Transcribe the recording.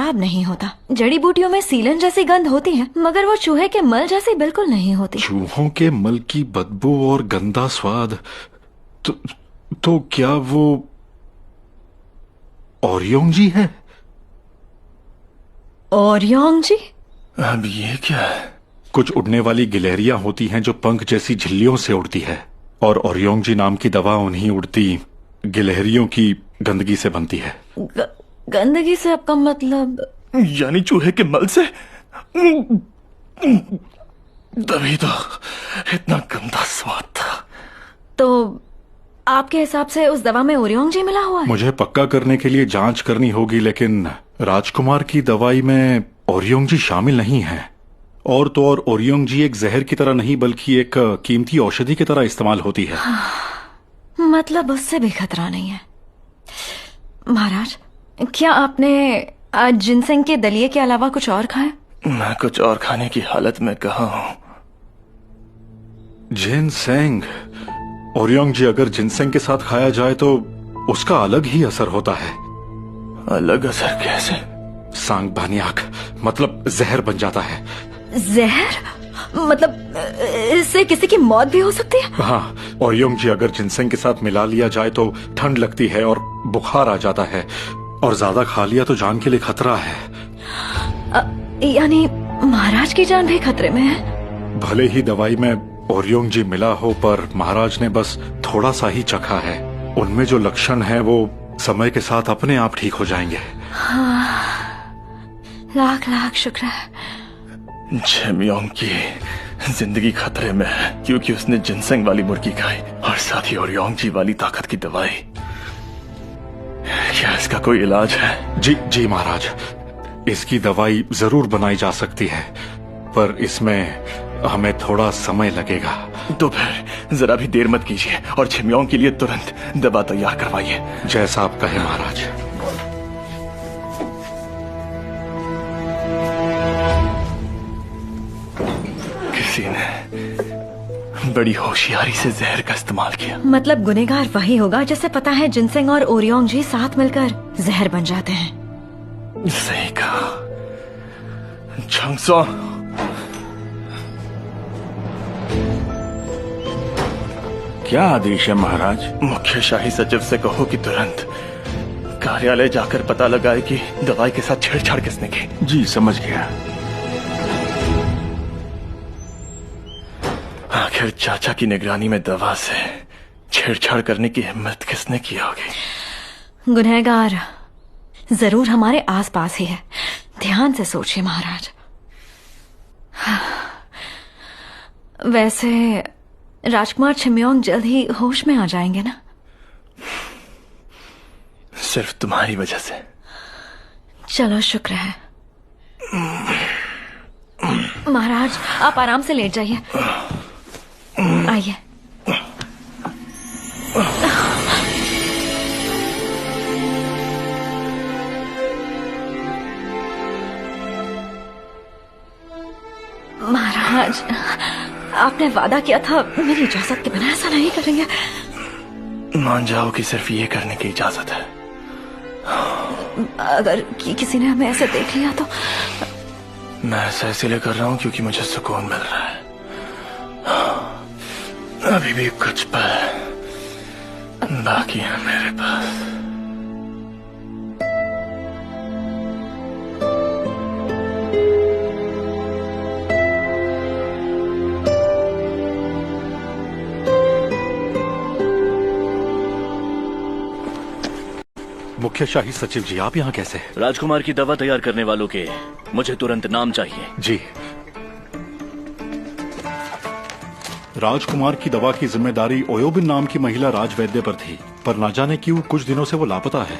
खराब नहीं होता। जड़ी बूटियों में सीलन जैसी गंध होती है, मगर वो चूहे के मल जैसी बिल्कुल नहीं होती। चूहों के मल की बदबू और गंदा स्वाद, तो क्या वो ओरियोंग जी है? ओरियोंग जी? अब ये क्या है? कुछ उड़ने वाली गिलहरियां होती हैं जो पंख जैसी झिल्लियों से उड़ती है, और ओरियोंग जी नाम की दवा उन्हीं उड़ती गिलहरियों की गंदगी से बनती है। गंदगी से आपका मतलब? यानी चूहे के मल से? तभी तो इतना गंदा स्वाद था। तो आपके हिसाब से उस दवा में ओरियोंग जी मिला हुआ है? मुझे पक्का करने के लिए जांच करनी होगी, लेकिन राजकुमार की दवाई में ओरियोंग जी शामिल नहीं है। और तो और ओरियोंग जी एक जहर की तरह नहीं बल्कि एक कीमती औषधि की तरह इस्तेमाल होती है। मतलब उससे भी खतरा नहीं है। महाराज, क्या आपने आज जिनसेंग के दलिये के अलावा कुछ और खाया? मैं कुछ और खाने की हालत में कहाँ हूँ। जिनसेंग? ओरियोंग जी, अगर जिनसेंग के साथ खाया जाए तो उसका अलग ही असर होता है। अलग असर कैसे? सांग बानियाक, मतलब जहर बन जाता है। जहर? मतलब इससे किसी की मौत भी हो सकती है? हाँ, ओरियोंग जी अगर जिनसेंग के साथ मिला लिया जाए तो ठंड लगती है और बुखार आ जाता है, और ज्यादा खा लिया तो जान के लिए खतरा है। यानी महाराज की जान भी खतरे में है? भले ही दवाई में ओरियोंग जी मिला हो, पर महाराज ने बस थोड़ा सा ही चखा है। उनमें जो लक्षण है वो समय के साथ अपने आप ठीक हो जाएंगे। हाँ, लाख लाख शुक्र है। छेमियोंग की जिंदगी खतरे में है क्योंकि उसने जिनसेंग वाली मुर्गी खाई और साथ ही ओरियोंग जी वाली ताकत की दवाई। क्या इसका कोई इलाज है? जी महाराज, इसकी दवाई जरूर बनाई जा सकती है, पर इसमें हमें थोड़ा समय लगेगा। तो फिर जरा भी देर मत कीजिए और छेमियोंग के लिए तुरंत दवा तैयार करवाइए। जैसा आप कहें महाराज। किसी ने बड़ी होशियारी से जहर का इस्तेमाल किया। मतलब गुनहगार वही होगा जिसे पता है जिनसेंग और ओरियोंग जी साथ मिलकर जहर बन जाते हैं। सही कहा। छंगसो, क्या आदेश है महाराज? मुख्य शाही सचिव से कहो कि तुरंत कार्यालय जाकर पता लगाए कि दवाई के साथ छेड़छाड़ किसने की। जी समझ गया। आखिर चाचा की निगरानी में दवा से छेड़छाड़ करने की हिम्मत किसने की होगी? गुनहगार जरूर हमारे आसपास ही है। ध्यान से सोचिए महाराज। वैसे राजकुमार छेमियोंग जल्द ही होश में आ जाएंगे ना? सिर्फ तुम्हारी वजह से। चलो शुक्र है। महाराज, आप आराम से लेट जाइए। आइए। महाराज, आपने वादा किया था मेरी इजाजत के बिना ऐसा नहीं करेंगे। मान जाओ कि सिर्फ ये करने की इजाजत है। अगर किसी ने हमें ऐसे देख लिया तो? मैं ऐसा इसलिए कर रहा हूँ क्योंकि मुझे सुकून मिल रहा है। अभी भी कुछ पल बाकी है मेरे पास। मुख्य शाही सचिव जी, आप यहाँ कैसे? राजकुमार की दवा तैयार करने वालों के मुझे तुरंत नाम चाहिए। जी। राजकुमार की दवा की जिम्मेदारी ओयोबिन नाम की महिला राजवैद्य पर थी, पर ना जाने क्यों कुछ दिनों से वो लापता है।